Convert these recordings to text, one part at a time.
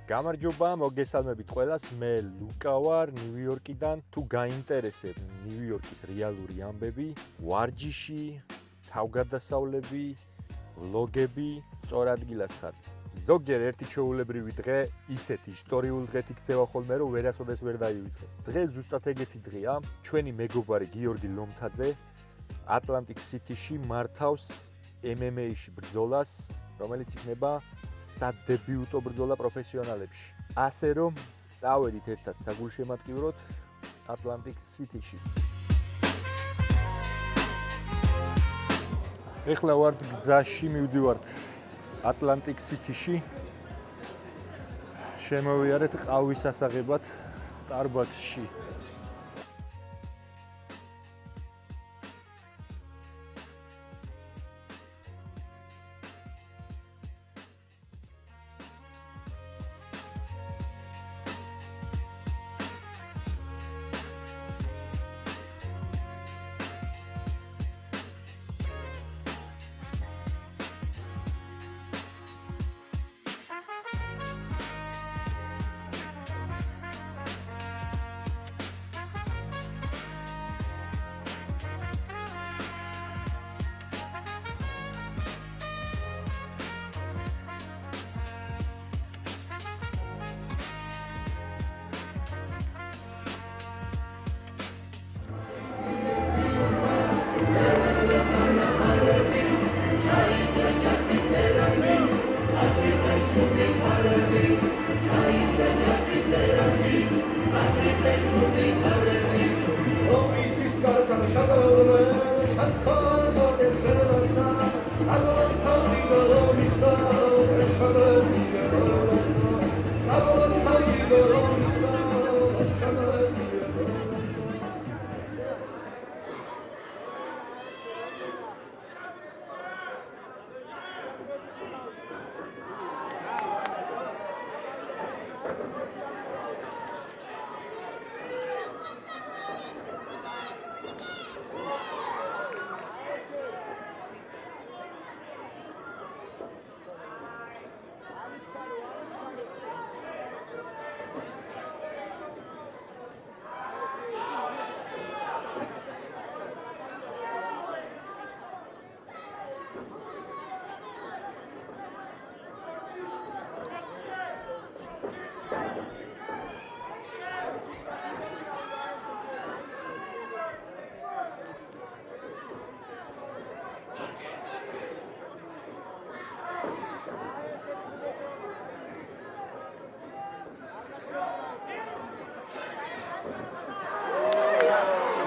გამარჯობა, მოგესალმებით ყველას. მე ლუკა ვარ ნიუ-იორკიდან. თუ გაინტერესებთ ნიუ-იორკის რეალური ამბები, ვარჯიში, თავგადასავლები, ვლოგები, სწორ ადგილას ხართ. ზოგჯერ ერთი ჩვეულებრივი დღე ისეთი ისტორიული დღეთ იქცევა ხოლმე, რომ ვერასოდეს ვერ დაივიწყებ. დღე ზუსტად ეგეთი დღეა. ჩვენი მეგობარი გიორგი ლომთაძე ატლანტიკ სიტიში მართავს MMA-ში ბრძოლას, რომელიც იქნება სადებიუტო ბრძოლა პროფესიონალებში. ასე რომ წავედით ერთად საგულშემატკივროდ ატლანტიკ სიტიში. ეხლა ვართ გზაში, მივდივართ ატლანტიკ სიტიში. შემოვიარეთ ყავის ასაღებად Starbucks-ში.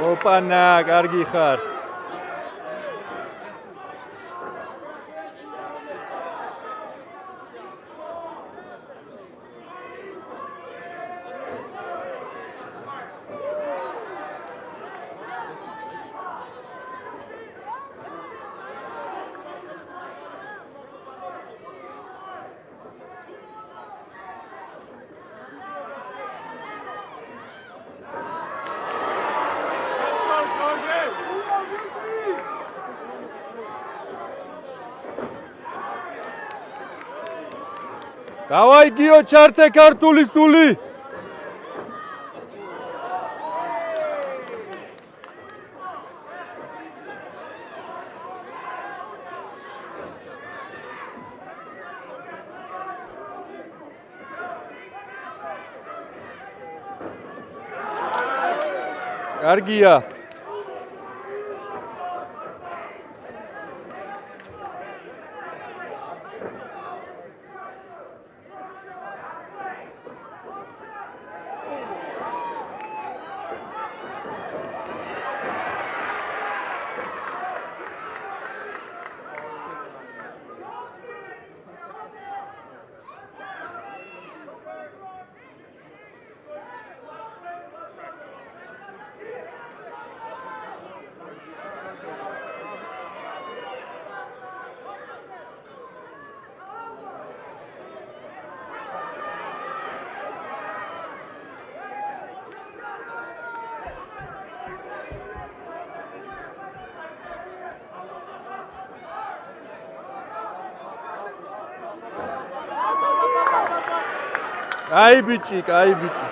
ოპანა, კარგი ხარ. დავაი გიო, ჩართე ქართული სული. კარგია. კაი ბიჭი, კაი ბიჭი.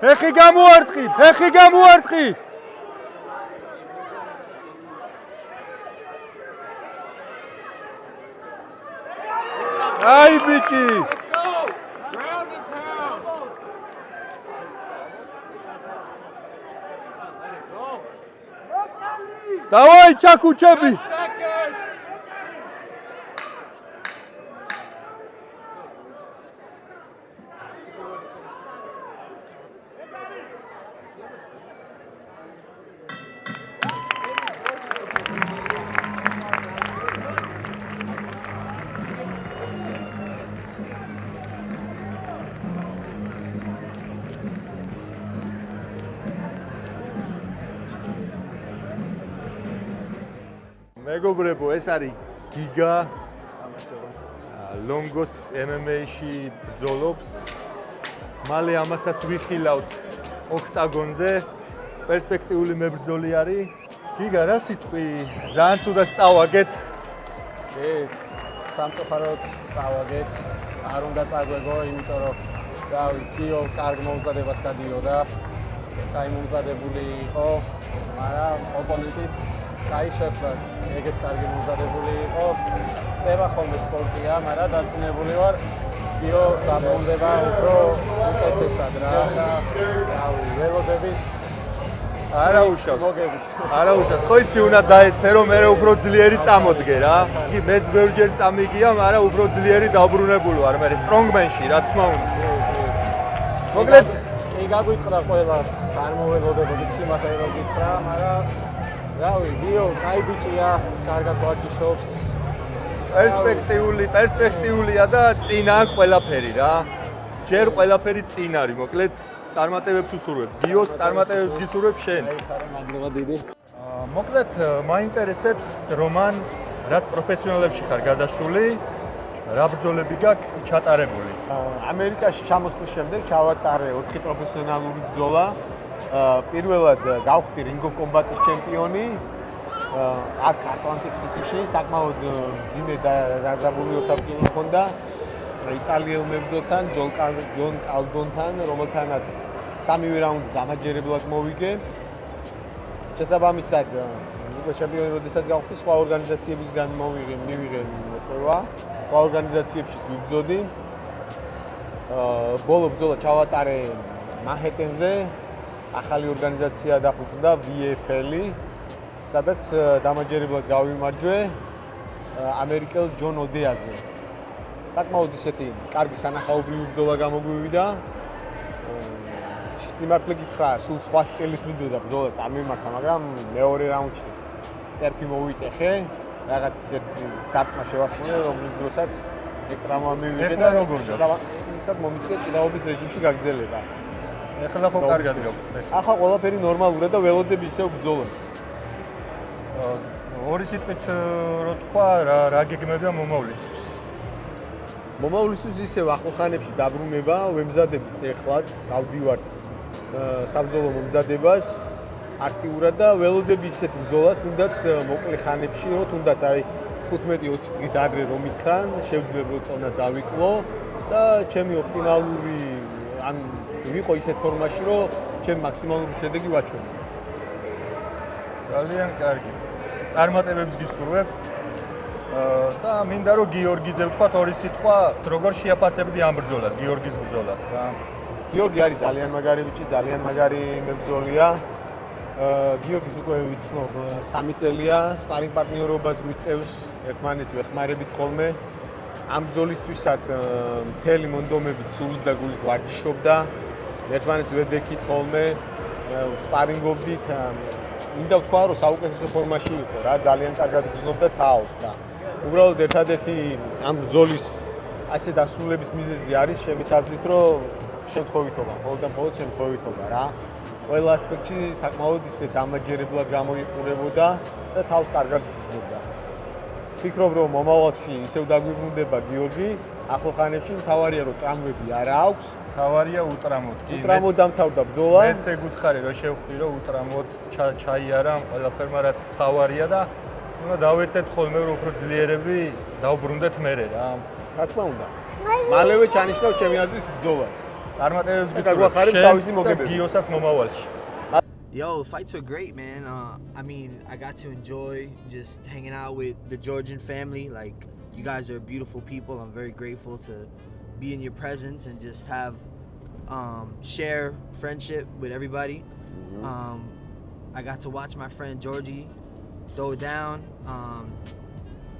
ფეხი გამოარტყი, ფეხი გამოარტყი. აი ბიჭი. დავაი ჩაკუჩები. მეგობრებო, ეს არის გიგა. ლონგოს MMA-ში ბრძოლობს. მალე ამასაც ვიხილავთ ოქტაგონზე. პერსპექტიული მებრძოლი არის. გიგა, რა სიტყვი? ძალიან თუდად წავაგეთ. სამწუხაროდ წავაგეთ. არ უნდა წაგვეგო, იმიტომ რომ გიო კარგ მომზადებას გადიოდა. კაი მომზადებული იყო, მაგრამ ოპონენტიც კაი შეხვდა. ეგეც კარგი მომზადებული იყო. ხდება ხოლმე სპორტია, მაგრამ დარწმუნებული ვარ, გიო გამონდება უფრო უკეთესად რა. რავი, ველოდებით არა უშავს. არა უშავს. ხო იცი უნდა დაეცე რომ მე უფრო ძლიერი წამოდგე რა. კი მეც ბევრჯერ წამიგია, მაგრამ უფრო ძლიერი დაბრუნებული ვარ მე სტრონგმენში, რა თქმა უნდა. მოკლედ კი გაგვიტყდა ყველას, არ მოველოდებოდი სიმართლე რომ გითხრა, მაგრამ რავი, გიო კაი ბიჭია, კარგად ვარჯიშობს. პერსპექტიულია და წინა ყველაფერი რა. ჯერ ყველაფერი წინ არის, მოკლედ წარმატებებს უსურვებ. გიოს წარმატებებს გისურვებ შენ. მადლობა დიდი. მოკლედ მაინტერესებს რომან, რაც პროფესიონალებში ხარ გადასული, რა ბრძოლები გაქვს ჩატარებული? ამერიკაში ჩამოსვლის შემდეგ ჩავატარე 4 პროფესიონალური ბრძოლა. პირველად გავხდი Ring of Combat-ის ჩემპიონი. აქ Atlantic City-ში საკმაოდ მძიმე და დაზაბული ორთაბრძოლა მქონდა. იტალიელ მებრძოლთან, ჯონ კალდონთან, რომელთანაც სამივე რაუნდი დამაჯერებლად მოვიგე. შესაბამისად, უკვე ჩემპიონი როდესაც გავხდი, სხვა ორგანიზაციებისგან მივიღე წვევა. სხვა ორგანიზაციებში ვიბრძოდი. ბოლო ბრძოლა ჩავატარე მანჰეტენზე. ახალი ორგანიზაცია დაფუძნდა VFL-ი, სადაც დამაჯერებლად გავიმარჯვე ამერიკელ ჯონ ოდეაზე. საკმაოდ ისეთი კარგი სანახაობრივი ბრძოლა გამოგვივიდა. სიმართლე გითხრა, სულ სხვა სტილით მინდოდა ბრძოლა წარმიმართა, მაგრამ მეორე რაუნდში ტერფი მოვიტეხე, რაღაც ერთი დარტყმა შევასრულე, რომლის დროსაც ეგ ტრამვა მივიღე და როგორ გაქვს? ისად მომიწია ჭიდაობის რეჟიმში გაგრძელება. ეხლა ხო კარგად გაქვს. ახლა ყველაფერი ნორმალურია და ველოდები ისევ ბრძოლას. ორი სიტყვით რო თქვა, რა გეგმებია მომავლისთვის? მომავლისთვის ისევ ახლო ხანებში დაბრუნება, ვემზადებით ეხლაც, გავდივართ საბრძოლო მომზადებას. აქტიურად და ველოდები ისეთ ბრძოლას, თუნდაც მოკლე ხანებში, რომ თუნდაც აი 15-20 დღით ადრე რომ მითხრან, შევძლებ რომ წონა დავიკლო და ჩემი ოპტიმალური ან ვიყო ისეთ ფორმაში, რომ ჩემი მაქსიმალური შედეგი ვაჩვენო. ძალიან კარგი. წარმატებებს გისურვებ. და მინდა რომ გიორგიზე ვთქვა ორი სიტყვა, როგორ შეაფასებდი ამ ბრძოლას, გიორგის ბრძოლას რა. გიორგი არის ძალიან მაგარი ბიჭი, ძალიან მაგარი მებრძოლია. გიორგის უკვე ვიცნობ 3 წელია, სპარინგ პარტნიორობას გვიწევს, ერთმანეთს ვეხმარებით ხოლმე. ამ ბრძოლისთვისაც მთელი მონდომებით სულით და გულით ვარჯიშობდა. ერთმანეთს ვედექით ხოლმე, სპარინგობდით. მინდა ვთქვა, რომ საუკეთესო ფორმაში იყო რა, ძალიან კარგად გრძნობდა თავს და უბრალოდ ერთადერთი ამ ბრძოლის ასე დასრულების მიზეზი არის ჩემი აზრით, რომ შემთხვევითობა, მხოლოდ და მხოლოდ შემთხვევითობა რა. ყველა ასპექტში საკმაოდ ისე დამაჯერებლად გამოიყურებოდა და თავს კარგად გრძნობდა. ვფიქრობ, რომ მომავალში ისევ დაგვიბრუნდება გიორგი, ახლო ხანებში მთავარია რომ ტრამვები არ აქვს. თავარია უტრამოდ. უტრამოდ დამთავრდა ბრძოლა. მეც ეგუთხარი რომ შევხვდი რომ უტრამოდ ჩაიარა ყველაფერმა რაც თავარია და უნდა დავეცეთ ხოლმე რომ უფრო ძლიერები დავბრუნდეთ მერე რა. რა თქმა უნდა. მალევე ჩანიშნავ ჩემი აზრით ბრძოლას. წარმატებებს გაგვახარებ თავისი მოგებები. გიოსაც მომავალში. Yo, the fights were great, man. I mean, I got to enjoy just hanging out with the Georgian family. Like, you guys are beautiful people. I'm very grateful to be in your presence and just have share friendship with everybody. I got to watch my friend Georgie throw down,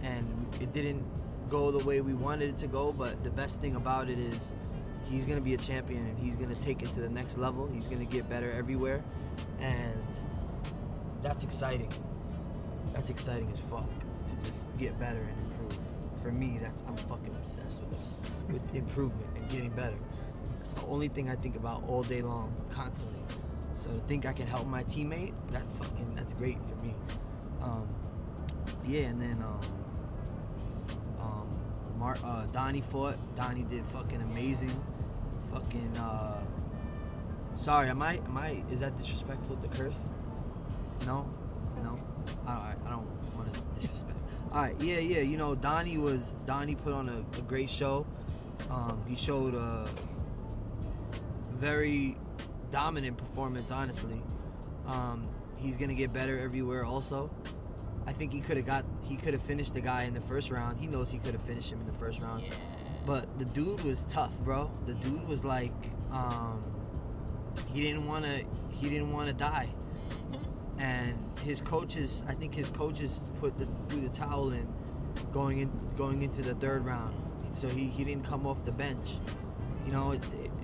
and it didn't go the way we wanted it to go. But the best thing about it is he's gonna be a champion and he's gonna take it to the next level. He's gonna get better everywhere, and that's exciting. That's exciting as fuck to just get better and improve. For me, I'm fucking obsessed with this, with improvement and getting better. It's the only thing I think about all day long, constantly. So to think I can help my teammate, that's great for me. Yeah, and then Donnie fought. Donnie did fucking amazing. Fucking sorry, is that disrespectful to curse? No? I don't want to disrespect. Alright, yeah, you know, Donnie put on a great show. He showed a very dominant performance, honestly. He's gonna get better everywhere also. I think he could have finished the guy in the first round. He knows he could have finished him in the first round. Yeah. But the dude was tough, bro. The dude was like, he didn't wanna die. And I think his coaches threw the towel in going into the third round. So he didn't come off the bench. You know,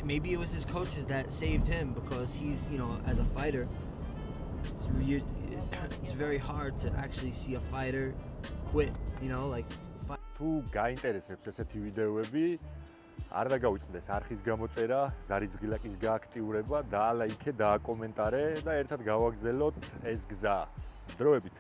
maybe it was his coaches that saved him because he's, you know, as a fighter, it's very hard to actually see a fighter quit, you know, like თუ გაინტერესებს ესეთი ვიდეოები, არ დაგავიწყდეს არხის გამოწერა, ზარისგილაკის გააქტიურება, დაალაიქე, დააკომენტარე და ერთად გავაგრძელოთ ეს გზა. დროებით.